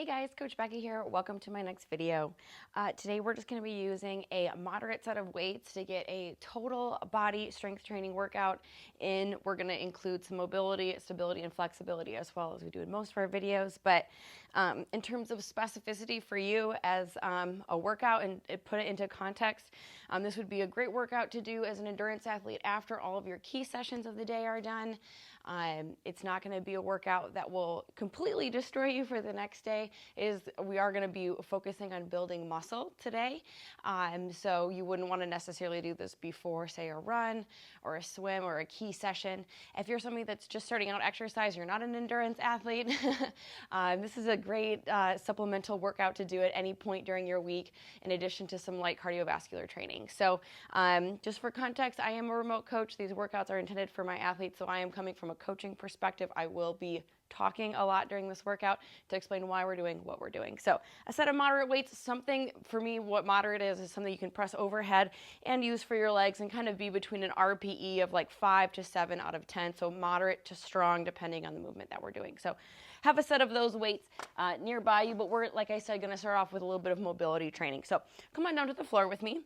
Hey guys, Coach Becca here. Welcome to my next video. Today we're just going to be using a moderate set of weights to get a total body strength training workout in. We're going to include some mobility, stability, and flexibility as well as we do in most of our videos. But in terms of specificity for you as a workout and put it into context, this would be a great workout to do as an endurance athlete after all of your key sessions of the day are done. It's not going to be a workout that will completely destroy you for the next day. We are going to be focusing on building muscle today. So you wouldn't want to necessarily do this before, say, a run or a swim or a key session. If you're somebody that's just starting out exercise, you're not an endurance athlete, this is a great supplemental workout to do at any point during your week, in addition to some light cardiovascular training. So just for context, I am a remote coach. These workouts are intended for my athletes, so I am coming from a coaching perspective. I will be talking a lot during this workout to explain why we're doing what we're doing. So a set of moderate weights, something for me, what moderate is something you can press overhead and use for your legs and kind of be between an RPE of like 5 to 7 out of 10. So moderate to strong, depending on the movement that we're doing. So have a set of those weights nearby you, but we're, like I said, going to start off with a little bit of mobility training. So come on down to the floor with me.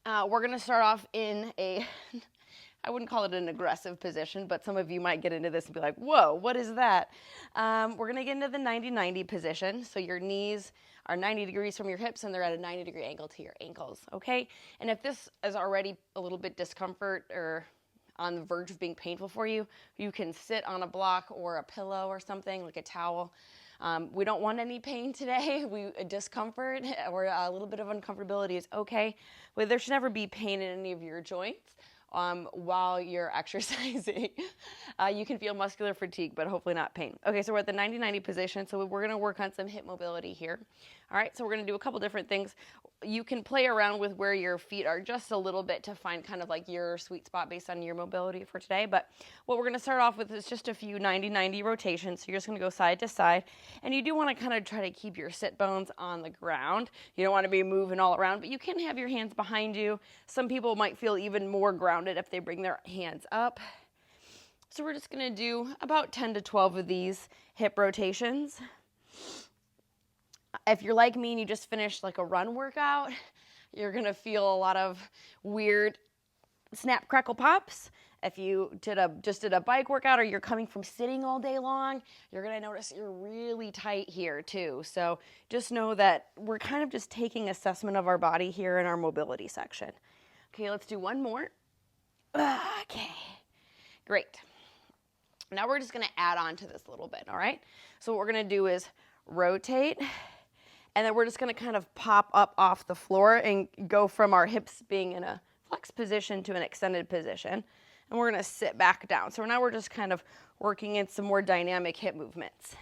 We're going to start off in a I wouldn't call it an aggressive position, but some of you might get into this and be like, whoa, what is that? We're going to get into the 90-90 position. So your knees are 90 degrees from your hips and they're at a 90-degree angle to your ankles, okay? And if this is already a little bit discomfort or on the verge of being painful for you, you can sit on a block or a pillow or something, like a towel. We don't want any pain today. Discomfort or a little bit of uncomfortability is okay, but there should never be pain in any of your joints. While you're exercising. You can feel muscular fatigue, but hopefully not pain. Okay, so we're at the 90-90 position, so we're going to work on some hip mobility here. All right, so we're going to do a couple different things. You can play around with where your feet are just a little bit to find kind of like your sweet spot based on your mobility for today, but what we're going to start off with is just a few 90-90 rotations. So you're just going to go side to side, and you do want to kind of try to keep your sit bones on the ground. You don't want to be moving all around, but you can have your hands behind you. Some people might feel even more grounded if they bring their hands up. So we're just going to do about 10 to 12 of these hip rotations. If you're like me and you just finished like a run workout, you're going to feel a lot of weird snap, crackle, pops. If you just did a bike workout or you're coming from sitting all day long, you're going to notice you're really tight here too. So just know that we're kind of just taking assessment of our body here in our mobility section. Okay, let's do one more. Okay, great. Now we're just going to add on to this a little bit, all right? So what we're going to do is rotate, and then we're just going to kind of pop up off the floor and go from our hips being in a flex position to an extended position, and we're going to sit back down. So now we're just kind of working in some more dynamic hip movements.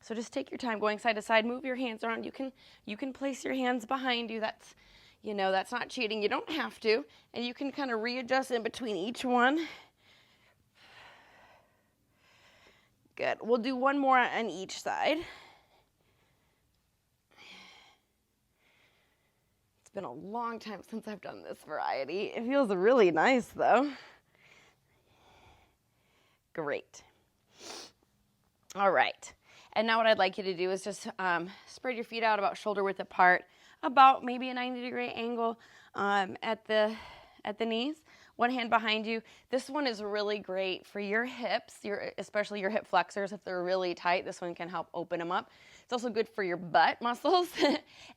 So just take your time going side to side, move your hands around. You can place your hands behind you. That's not cheating. You don't have to. And you can kind of readjust in between each one. Good. We'll do one more on each side. It's been a long time since I've done this variety. It feels really nice though. Great. All right. And now what I'd like you to do is just spread your feet out about shoulder width apart, about maybe a 90-degree angle at the knees. One hand behind you. This one is really great for your hips, especially your hip flexors. If they're really tight, this one can help open them up. It's also good for your butt muscles.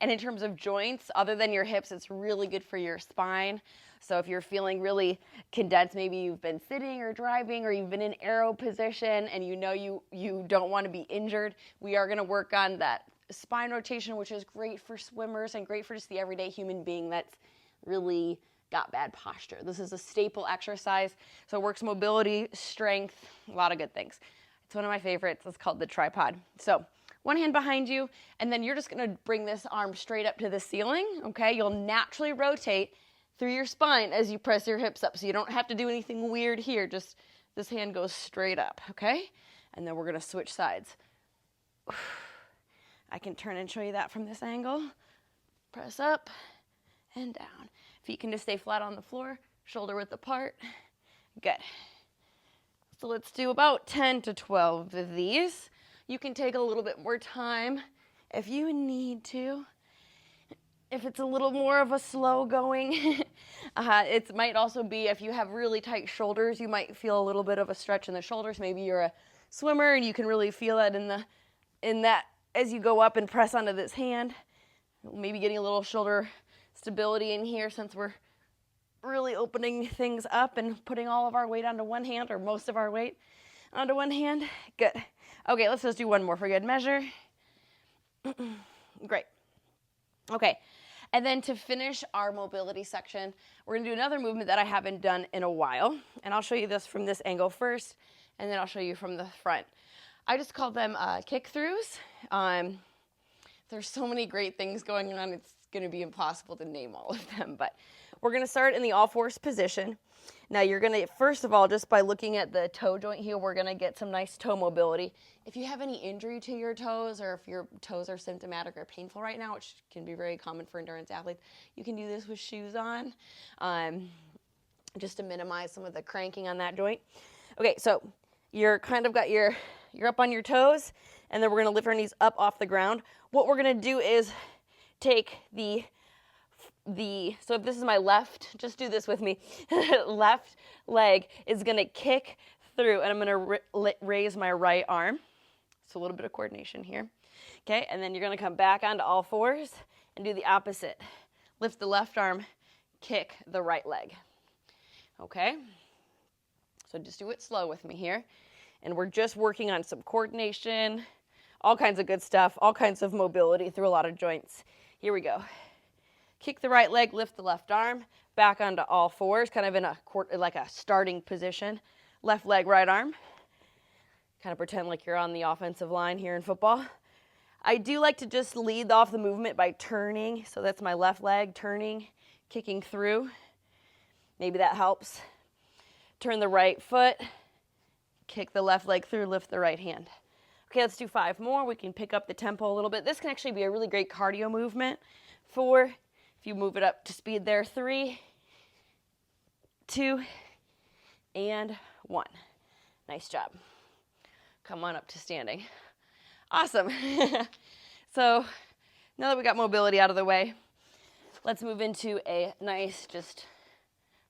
And in terms of joints, other than your hips, it's really good for your spine. So if you're feeling really condensed, maybe you've been sitting or driving or you've been in arrow position and you know you don't want to be injured, we are going to work on that spine rotation, which is great for swimmers and great for just the everyday human being that's really got bad posture. This is a staple exercise, so it works mobility, strength, a lot of good things. It's one of my favorites. It's called the tripod. So one hand behind you, and then you're just going to bring this arm straight up to the ceiling, okay? You'll naturally rotate through your spine as you press your hips up, so you don't have to do anything weird here. Just this hand goes straight up, okay? And then we're going to switch sides. I can turn and show you that from this angle. Press up and down. Feet can just stay flat on the floor, shoulder width apart. Good. So let's do about 10 to 12 of these. You can take a little bit more time if you need to. If it's a little more of a slow going, it might also be if you have really tight shoulders, you might feel a little bit of a stretch in the shoulders. Maybe you're a swimmer and you can really feel that in that as you go up and press onto this hand. Maybe getting a little shoulder stability in here since we're really opening things up and putting all of our weight onto one hand, or most of our weight onto one hand. Good. Okay, let's just do one more for good measure. Great. Okay, and then to finish our mobility section, we're gonna do another movement that I haven't done in a while, and I'll show you this from this angle first, and then I'll show you from the front. I just call them kick-throughs. There's so many great things going on, it's gonna be impossible to name all of them, but we're gonna start in the all-fours position. Now you're gonna, first of all, just by looking at the toe joint here, we're gonna get some nice toe mobility. If you have any injury to your toes, or if your toes are symptomatic or painful right now, which can be very common for endurance athletes, you can do this with shoes on, just to minimize some of the cranking on that joint. Okay, so you're kind of got you're up on your toes, and then we're gonna lift our knees up off the ground. What we're gonna do is take so if this is my left, just do this with me, left leg is gonna kick through, and I'm gonna raise my right arm. So a little bit of coordination here. Okay, and then you're gonna come back onto all fours and do the opposite. Lift the left arm, kick the right leg. Okay, so just do it slow with me here. And we're just working on some coordination, all kinds of good stuff, all kinds of mobility through a lot of joints. Here we go. Kick the right leg, lift the left arm, back onto all fours, kind of in like a starting position. Left leg, right arm. Kind of pretend like you're on the offensive line here in football. I do like to just lead off the movement by turning. So that's my left leg, turning, kicking through. Maybe that helps. Turn the right foot, kick the left leg through, lift the right hand. Okay, let's do 5 more. We can pick up the tempo a little bit. This can actually be a really great cardio movement. 4, if you move it up to speed there, 3, 2, and 1. Nice job. Come on up to standing. Awesome. So now that we got mobility out of the way, let's move into a nice just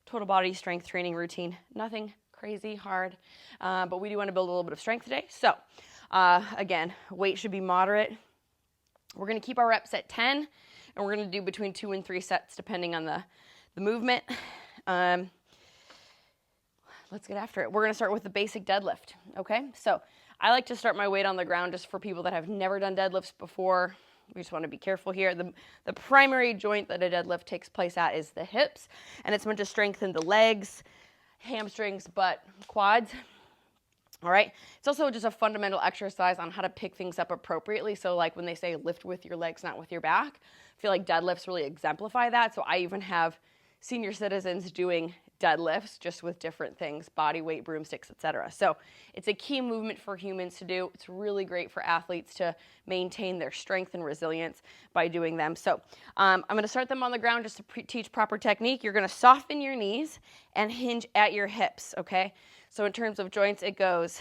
total body strength training routine. Nothing crazy hard, but we do want to build a little bit of strength today. So again, weight should be moderate. We're going to keep our reps at 10, and we're going to do between 2 and 3 sets depending on the movement. Let's get after it. We're going to start with the basic deadlift, okay? So I like to start my weight on the ground just for people that have never done deadlifts before. We just want to be careful here. The primary joint that a deadlift takes place at is the hips, and it's meant to strengthen the legs, hamstrings, butt, quads. All right. It's also just a fundamental exercise on how to pick things up appropriately. So like when they say lift with your legs, not with your back, I feel like deadlifts really exemplify that. So I even have senior citizens doing deadlifts just with different things, body weight, broomsticks, etc. So it's a key movement for humans to do. It's really great for athletes to maintain their strength and resilience by doing them. So I'm going to start them on the ground just to teach proper technique. You're going to soften your knees and hinge at your hips, okay? So in terms of joints, it goes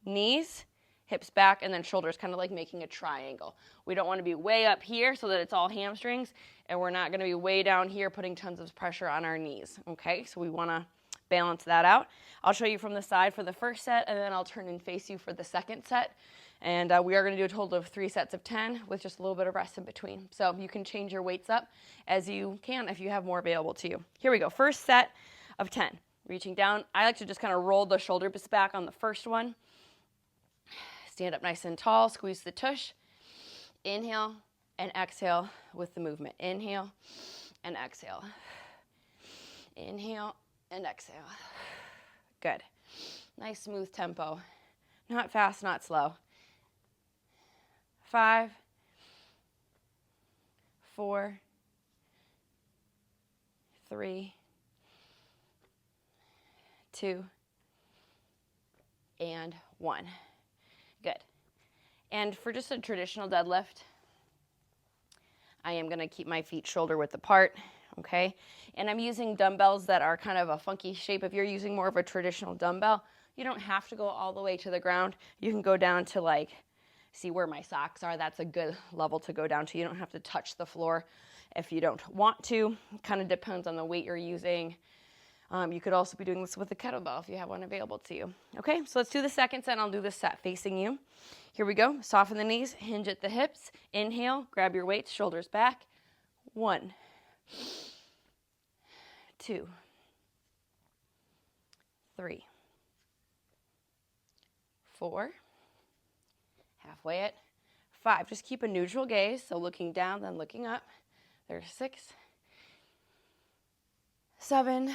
knees, hips back, and then shoulders, kind of like making a triangle. We don't want to be way up here so that it's all hamstrings, and we're not going to be way down here putting tons of pressure on our knees, okay? So we want to balance that out. I'll show you from the side for the first set, and then I'll turn and face you for the second set. And we are going to do a total of 3 sets of 10 with just a little bit of rest in between. So you can change your weights up as you can if you have more available to you. Here we go. First set of 10. Reaching down. I like to just kind of roll the shoulders back on the first one. Stand up nice and tall. Squeeze the tush. Inhale and exhale with the movement. Inhale and exhale. Inhale and exhale. Good. Nice smooth tempo. Not fast, not slow. 5, 4, 3, 2, and 1. Good. And for just a traditional deadlift, I am going to keep my feet shoulder width apart. okay? And I'm using dumbbells that are kind of a funky shape. If you're using more of a traditional dumbbell, you don't have to go all the way to the ground. You can go down to like, see where my socks are. That's a good level to go down to. You don't have to touch the floor if you don't want to. It kind of depends on the weight you're using. You could also be doing this with a kettlebell if you have one available to you. Okay, so let's do the second set. I'll do this set facing you. Here we go. Soften the knees, hinge at the hips. Inhale, grab your weights, shoulders back. 1, 2, 3, 4, halfway at 5. Just keep a neutral gaze, so looking down, then looking up. There's 6, 7,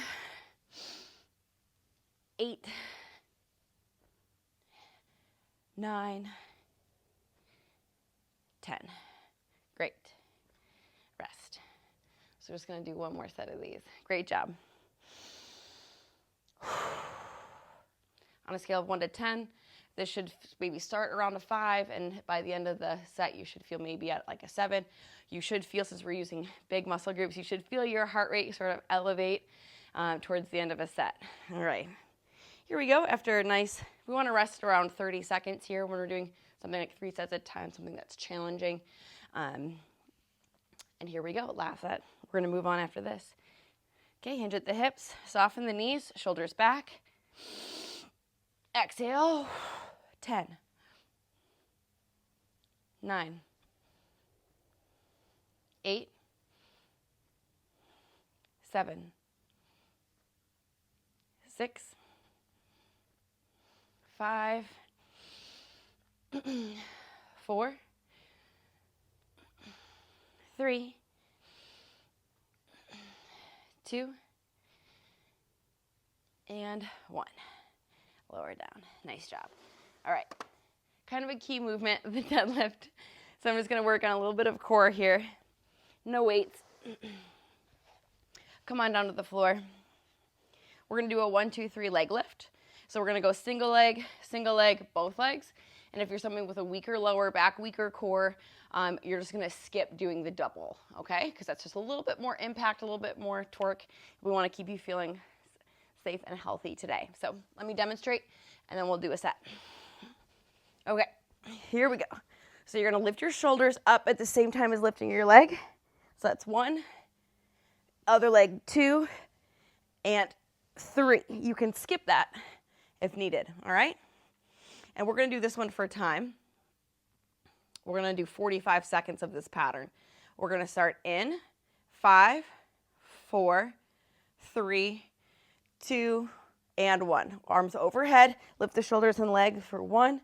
8, 9, 10. Great. Rest. So we're just going to do one more set of these. Great job. On a scale of 1 to 10, this should maybe start around a 5, and by the end of the set, you should feel maybe at like a 7. You should feel, since we're using big muscle groups, you should feel your heart rate sort of elevate towards the end of a set. All right. Here we go. After a nice, we want to rest around 30 seconds here when we're doing something like 3 sets at a time, something that's challenging. And here we go. Last set. We're going to move on after this. Okay, hinge at the hips, soften the knees, shoulders back. Exhale. 10, 9, 8, 7, 6, 5, 4, 3, 2, and 1. Lower down. Nice job. All right. Kind of a key movement, the deadlift. So I'm just going to work on a little bit of core here. No weights. Come on down to the floor. We're going to do a 1, 2, 3 leg lift. So we're going to go single leg, both legs. And if you're someone with a weaker lower back, weaker core, you're just going to skip doing the double, okay? Because that's just a little bit more impact, a little bit more torque. We want to keep you feeling safe and healthy today. So let me demonstrate, and then we'll do a set. Okay, here we go. So you're going to lift your shoulders up at the same time as lifting your leg. So that's 1, other leg 2, and 3. You can skip that if needed, all right? And we're going to do this one for a time. We're going to do 45 seconds of this pattern. We're going to start in 5, 4, 3, 2, and 1. Arms overhead. Lift the shoulders and legs for 1,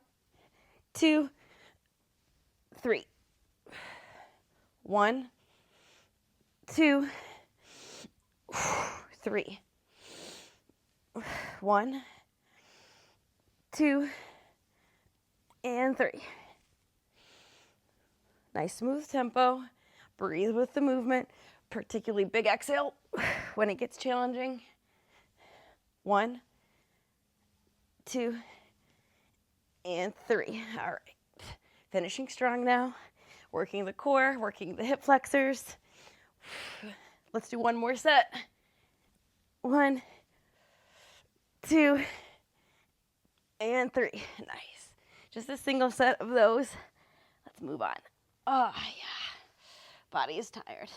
2, 3. 1, 2, 3. 1, 2, and 3. Nice smooth tempo. Breathe with the movement, particularly big exhale when it gets challenging. 1, 2, and 3. All right. Finishing strong now. Working the core, working the hip flexors. Let's do one more set. 1, 2, and 3. Nice. Just a single set of those. Let's move on. Oh, yeah. Body is tired.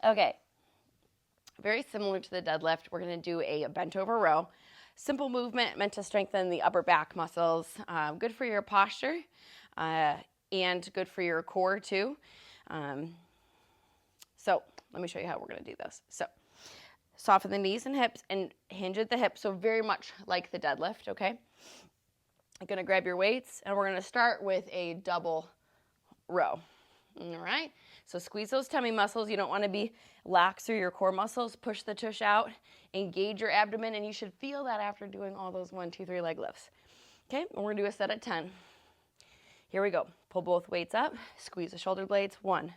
Okay. Very similar to the deadlift, we're going to do a bent over row. Simple movement meant to strengthen the upper back muscles. Good for your posture and good for your core too. So let me show you how we're going to do this. So soften the knees and hips and hinge at the hips. So very much like the deadlift, okay? You're going to grab your weights and we're going to start with a double row. All right? So squeeze those tummy muscles. You don't want to be lax through your core muscles. Push the tush out. Engage your abdomen, and you should feel that after doing all those 1, 2, 3 leg lifts. Okay? And we're going to do a set of 10. Here we go. Pull both weights up. Squeeze the shoulder blades. 1,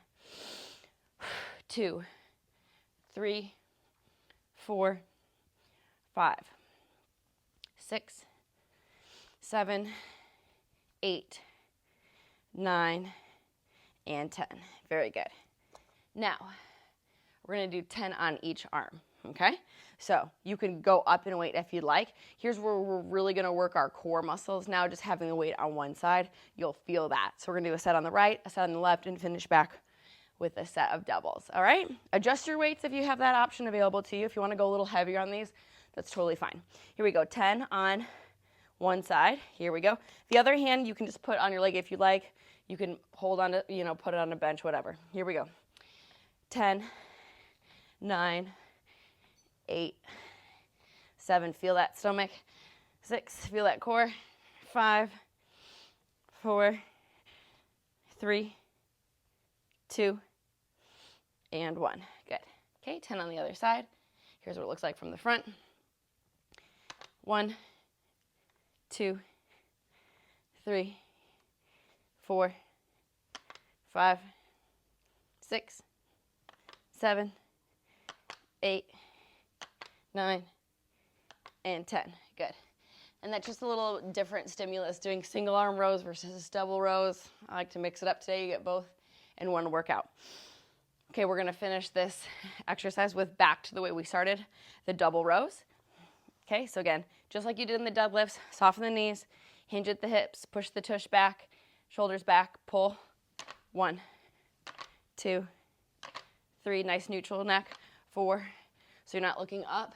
2, 3, 4, 5, 6, 7, 8, 9, and 10. Very good. Now, We're gonna do 10 on each arm, okay? So you can go up in weight if you'd like. Here's where we're really gonna work our core muscles now, just having the weight on one side. You'll feel that. So we're gonna do a set on the right, a set on the left, and finish back with a set of doubles, all right? Adjust your weights if you have that option available to you. If you wanna go a little heavier on these, that's totally fine. Here we go, 10 on one side. Here we go. The other hand you can just put on your leg if you like. You can hold on to, put it on a bench, whatever. Here we go. 10, 9, 8, 7. Feel that stomach. 6, feel that core. 5, 4, 3, 2, and 1. Good. Okay, 10 on the other side. Here's what it looks like from the front. 1, 2, 3, 4, 5, 6, 7, 8, 9, and 10. Good. And that's just a little different stimulus, doing single arm rows versus double rows. I like to mix it up today. You get both in one workout. Okay, we're going to finish this exercise with back to the way we started, the double rows. Okay, so again, just like you did in the deadlifts, soften the knees, hinge at the hips, push the tush back, shoulders back, pull. 1, 2, 3, nice neutral neck. 4, so you're not looking up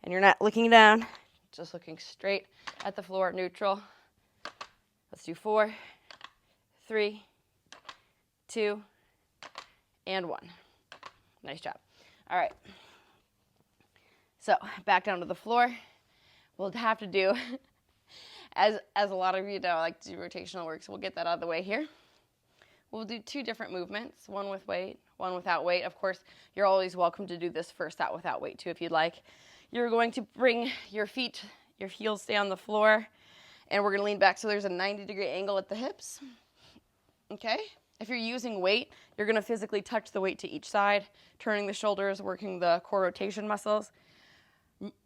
and you're not looking down, just looking straight at the floor, neutral. Let's do 4, 3, 2, and 1. Nice job. All right. So back down to the floor. We'll have to do, as a lot of you know, I like to do rotational work, so we'll get that out of the way here. We'll do 2 different movements, one with weight, one without weight. Of course, you're always welcome to do this first out without weight too if you'd like. You're going to bring your feet, your heels stay on the floor, and we're going to lean back so there's a 90-degree angle at the hips. Okay? If you're using weight, you're going to physically touch the weight to each side, turning the shoulders, working the core rotation muscles.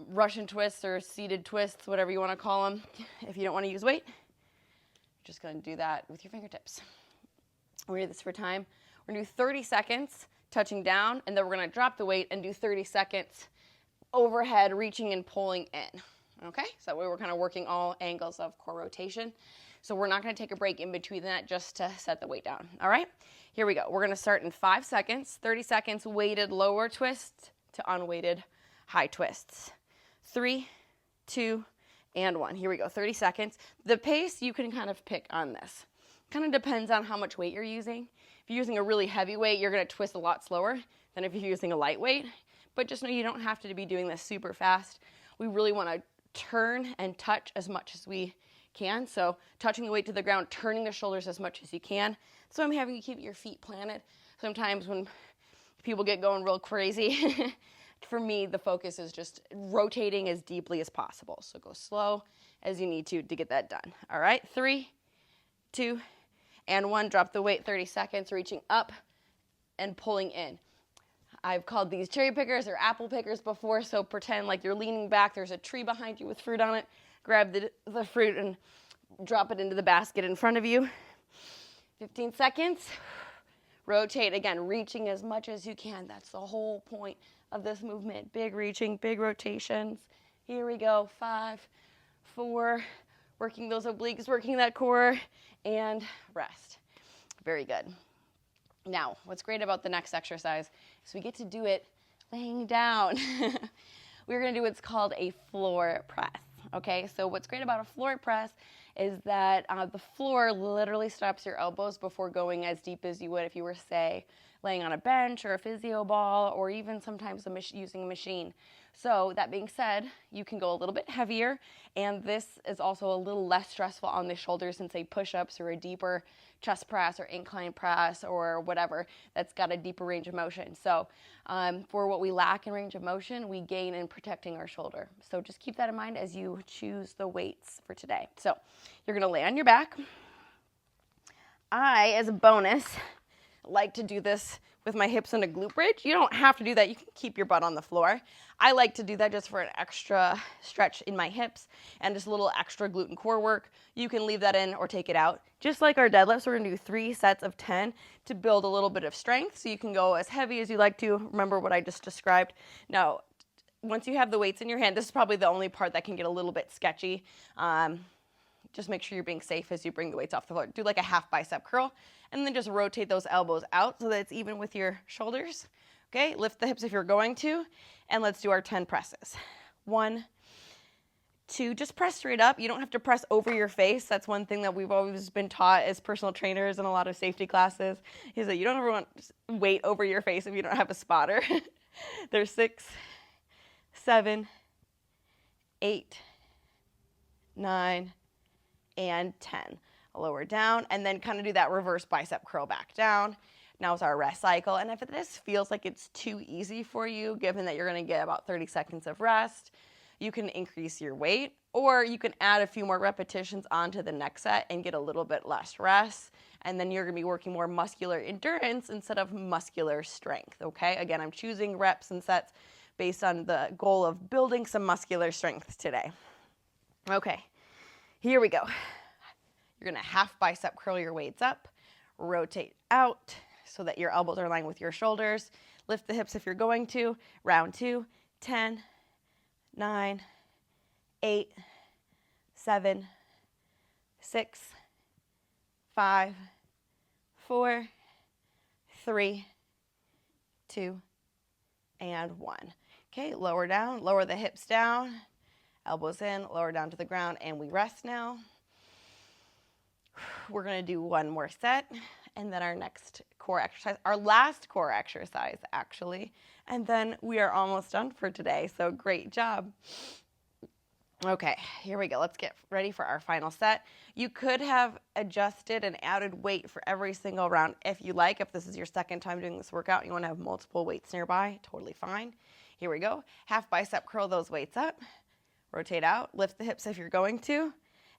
Russian twists or seated twists, whatever you want to call them. If you don't want to use weight, you're just going to do that with your fingertips. We're going to do this for time. We're going to do 30 seconds touching down, and then we're going to drop the weight and do 30 seconds overhead, reaching and pulling in. Okay? So that way we're kind of working all angles of core rotation. So we're not going to take a break in between that just to set the weight down. All right? Here we go. We're going to start in 5 seconds. 30 seconds weighted lower twists to unweighted high twists. 3, 2, and 1. Here we go. 30 seconds. The pace you can kind of pick on this. Kind of depends on how much weight you're using. If you're using a really heavy weight, you're going to twist a lot slower than if you're using a lightweight. But just know you don't have to be doing this super fast. We really want to turn and touch as much as we can. So touching the weight to the ground, turning the shoulders as much as you can. So I'm having you keep your feet planted. Sometimes when people get going real crazy, for me, the focus is just rotating as deeply as possible. So go slow as you need to get that done. All right, 3, 2, and 1. Drop the weight, 30 seconds, reaching up and pulling in. I've called these cherry pickers or apple pickers before, so pretend like you're leaning back. There's a tree behind you with fruit on it. Grab the fruit and drop it into the basket in front of you. 15 seconds. Rotate, again, reaching as much as you can. That's the whole point of this movement. Big reaching, big rotations. Here we go. 5, 4, working those obliques, working that core, and rest. Very good. Now, what's great about the next exercise is we get to do it laying down. We're going to do what's called a floor press. Okay, so what's great about a floor press is that the floor literally stops your elbows before going as deep as you would if you were, say, laying on a bench or a physio ball or even sometimes using a machine. So that being said, you can go a little bit heavier, and this is also a little less stressful on the shoulders than, say, push-ups or a deeper chest press or incline press or whatever that's got a deeper range of motion. So for what we lack in range of motion, we gain in protecting our shoulder. So just keep that in mind as you choose the weights for today. So you're going to lay on your back. I, as a bonus, like to do this with my hips in a glute bridge. You don't have to do that. You can keep your butt on the floor. I like to do that just for an extra stretch in my hips and just a little extra glute and core work. You can leave that in or take it out. Just like our deadlifts, we're gonna do 3 sets of 10 to build a little bit of strength. So you can go as heavy as you like to. Remember what I just described. Now, once you have the weights in your hand, this is probably the only part that can get a little bit sketchy. Just make sure you're being safe as you bring the weights off the floor. Do like a half bicep curl, and then just rotate those elbows out so that it's even with your shoulders. Okay, lift the hips if you're going to, and let's do our 10 presses. 1, 2, just press straight up. You don't have to press over your face. That's one thing that we've always been taught as personal trainers in a lot of safety classes, is that you don't ever want weight over your face if you don't have a spotter. There's 6, 7, 8, 9, and 10. Lower down, and then kind of do that reverse bicep curl back down. Now it's our rest cycle, and if this feels like it's too easy for you, given that you're gonna get about 30 seconds of rest, you can increase your weight, or you can add a few more repetitions onto the next set and get a little bit less rest, and then you're gonna be working more muscular endurance instead of muscular strength, okay? Again, I'm choosing reps and sets based on the goal of building some muscular strength today. Okay, here we go. You're gonna half bicep curl your weights up, rotate out so that your elbows are in line with your shoulders. Lift the hips if you're going to. Round 2, 10, 9, 8, 7, 6, 5, 4, 3, 2, and 1. Okay, lower down, lower the hips down, elbows in, lower down to the ground, and we rest now. We're gonna do one more set, and then our next core exercise, our last core exercise actually, and then we are almost done for today, so great job. Okay, here we go. Let's get ready for our final set. You could have adjusted and added weight for every single round if you like. If this is your second time doing this workout, you wanna have multiple weights nearby, totally fine. Here we go. Half bicep curl those weights up, rotate out, lift the hips if you're going to,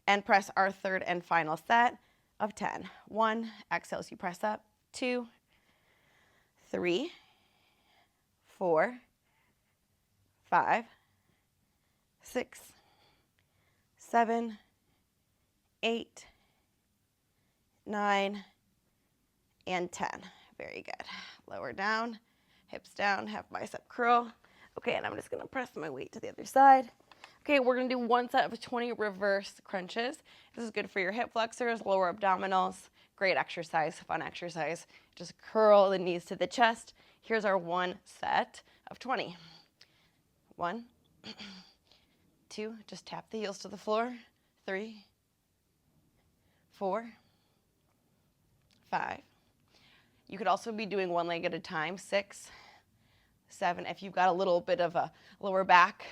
and press our third and final set of 10. 1, exhale as you press up. 2, 3, 4, 5, 6, 7, 8, 9, and 10. Very good. Lower down, hips down, half bicep curl. Okay, and I'm just gonna press my weight to the other side. Okay, we're gonna do one set of 20 reverse crunches. This is good for your hip flexors, lower abdominals. Great exercise, fun exercise. Just curl the knees to the chest. Here's our one set of 20. 1, 2, just tap the heels to the floor. 3, 4, 5. You could also be doing one leg at a time. 6, 7. If you've got a little bit of a lower back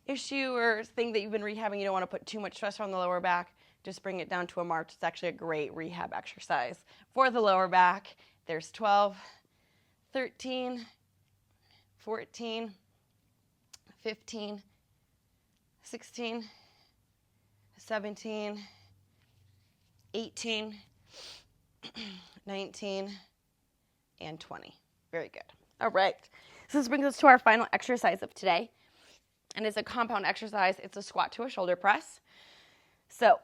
issue or thing that you've been rehabbing, you don't want to put too much stress on the lower back, just bring it down to a march. It's actually a great rehab exercise for the lower back. There's 12, 13, 14, 15, 16, 17, 18, 19, and 20. Very good. All right. So this brings us to our final exercise of today. And it's a compound exercise. It's a squat to a shoulder press. So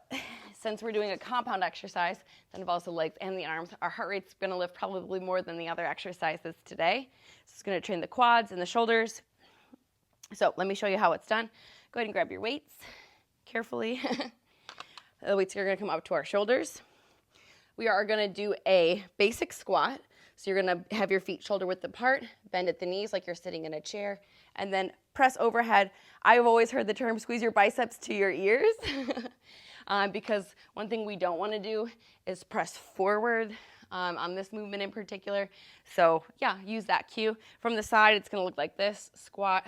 since we're doing a compound exercise that involves the legs and the arms, our heart rate's going to lift probably more than the other exercises today. So it's going to train the quads and the shoulders. So let me show you how it's done. Go ahead and grab your weights carefully. The weights are going to come up to our shoulders. We are going to do a basic squat. So you're going to have your feet shoulder width apart, bend at the knees like you're sitting in a chair, and then press overhead. I've always heard the term squeeze your biceps to your ears because one thing we don't want to do is press forward on this movement in particular. So yeah, use that cue. From the side, it's going to look like this: squat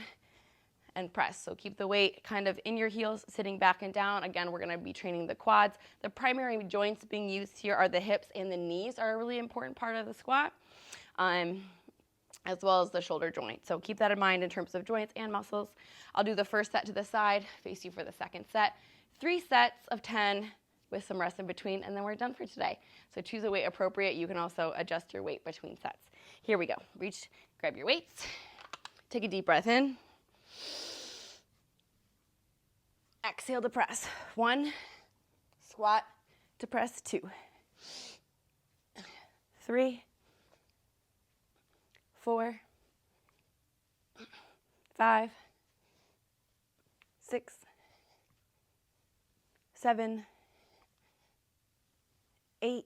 and press. So keep the weight kind of in your heels, sitting back and down. Again, we're going to be training the quads. The primary joints being used here are the hips and the knees are a really important part of the squat, as well as the shoulder joint. So keep that in mind in terms of joints and muscles. I'll do the first set to the side, face you for the second set. 3 sets of 10 with some rest in between, and then we're done for today. So choose a weight appropriate. You can also adjust your weight between sets. Here we go. Reach, grab your weights. Take a deep breath in. Exhale to press. 1, squat to press. 2, 3, 4, 5, 6, 7, 8,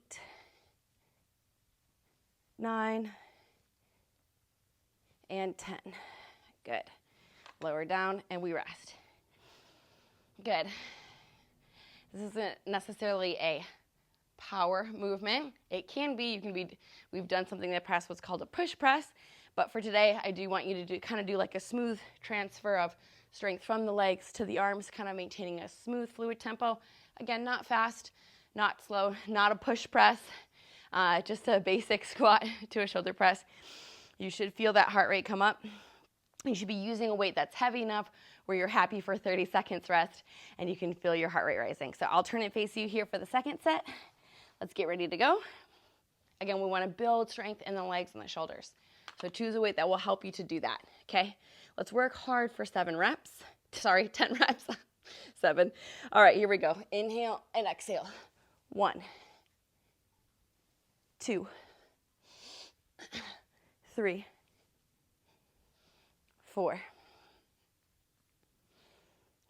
9, and 10. Good. Lower down and we rest. Good. This isn't necessarily a power movement. It can be, we've done something in the past, what's called a push press, but for today, I do want you to kind of do like a smooth transfer of strength from the legs to the arms, kind of maintaining a smooth, fluid tempo. Again, not fast, not slow, not a push press, just a basic squat to a shoulder press. You should feel that heart rate come up. You should be using a weight that's heavy enough where you're happy for 30 seconds rest and you can feel your heart rate rising. So I'll turn and face you here for the second set. Let's get ready to go. Again, we want to build strength in the legs and the shoulders. So choose a weight that will help you to do that, okay? Let's work hard for 10 reps. 7. All right, here we go. Inhale and exhale. 1, 2, 3, 4,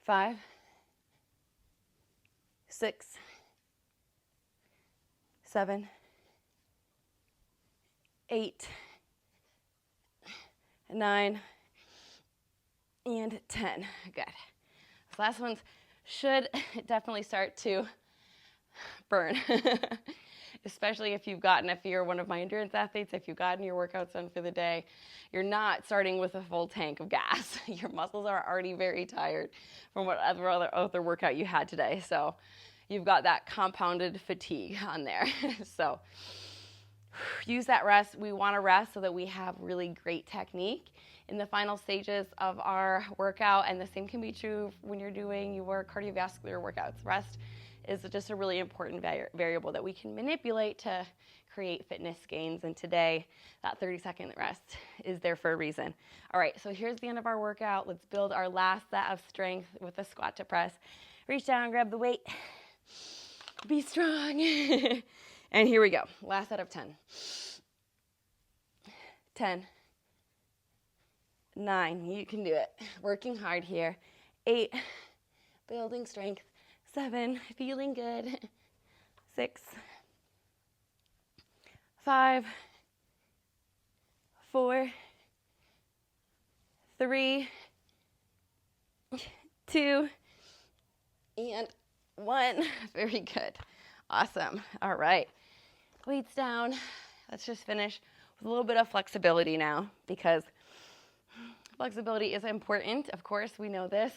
5, 6, 7, 8, 9, and 10. Good. These last ones should definitely start to burn, especially if you're one of my endurance athletes, if you've gotten your workouts done for the day, you're not starting with a full tank of gas. Your muscles are already very tired from whatever other workout you had today. So you've got that compounded fatigue on there. So use that rest. We want to rest so that we have really great technique in the final stages of our workout, and the same can be true when you're doing your cardiovascular workouts. Rest is just a really important variable that we can manipulate to create fitness gains, and today that 30-second rest is there for a reason. All right, so here's the end of our workout. Let's build our last set of strength with a squat to press. Reach down, grab the weight, be strong. And here we go, last set of 10. 10, 9, you can do it. Working hard here. 8, building strength. 7, feeling good. 6, 5, 4, 3, 2, and 1. Very good. Awesome. All right. Weights down. Let's just finish with a little bit of flexibility now, because flexibility is important. Of course, we know this.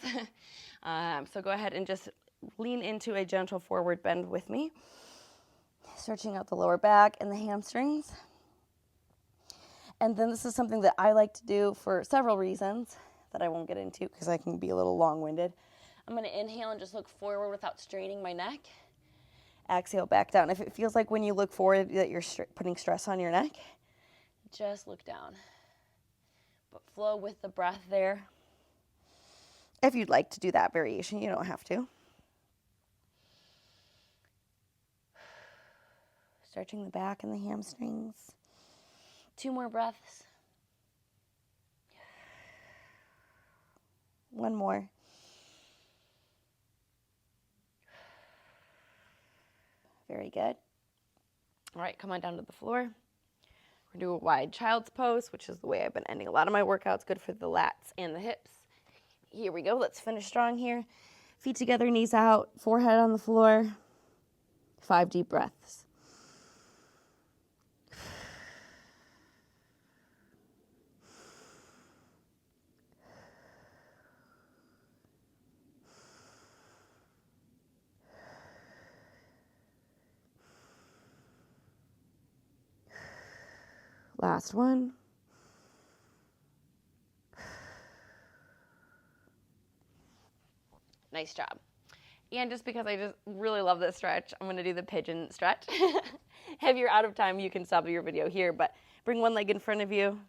So go ahead and just lean into a gentle forward bend with me, stretching out the lower back and the hamstrings. And then this is something that I like to do for several reasons that I won't get into because I can be a little long-winded. I'm going to inhale and just look forward without straining my neck. Exhale back down. If it feels like when you look forward that you're putting stress on your neck, just look down. But flow with the breath there. If you'd like to do that variation, you don't have to. Stretching the back and the hamstrings. 2 more breaths. 1 more. Very good. All right, come on down to the floor. We're going to do a wide child's pose, which is the way I've been ending a lot of my workouts, good for the lats and the hips. Here we go. Let's finish strong here. Feet together, knees out, forehead on the floor. 5 deep breaths. Last one. Nice job. And just because I just really love this stretch, I'm going to do the pigeon stretch. If you're out of time, you can stop your video here, but Bring one leg in front of you,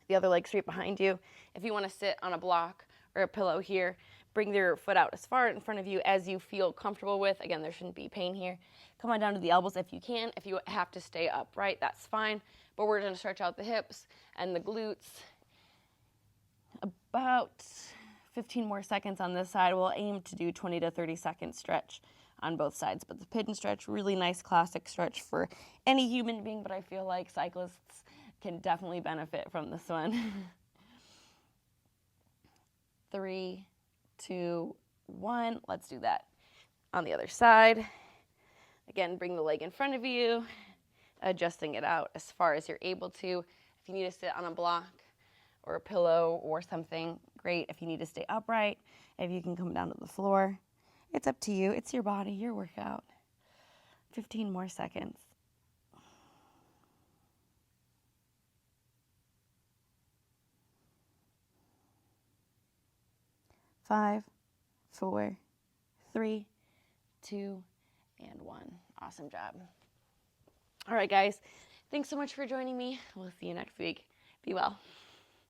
the other leg straight behind you. If you want to sit on a block or a pillow here, bring your foot out as far in front of you as you feel comfortable with. Again, there shouldn't be pain here. Come on down to the elbows if you can. If you have to stay upright, that's fine. But we're going to stretch out the hips and the glutes. About 15 more seconds on this side. We'll aim to do 20 to 30 second stretch on both sides. But the pigeon stretch, really nice classic stretch for any human being, but I feel like cyclists can definitely benefit from this one. 3, 2, 1. Let's do that. On the other side, again, bring the leg in front of you, adjusting it out as far as you're able to. If you need to sit on a block or a pillow or something, great. If you need to stay upright, if you can come down to the floor, it's up to you. It's your body, your workout. 15 more seconds. 5, 4, 3, 2, and 1. Awesome job. All right, guys. Thanks so much for joining me. We'll see you next week. Be well.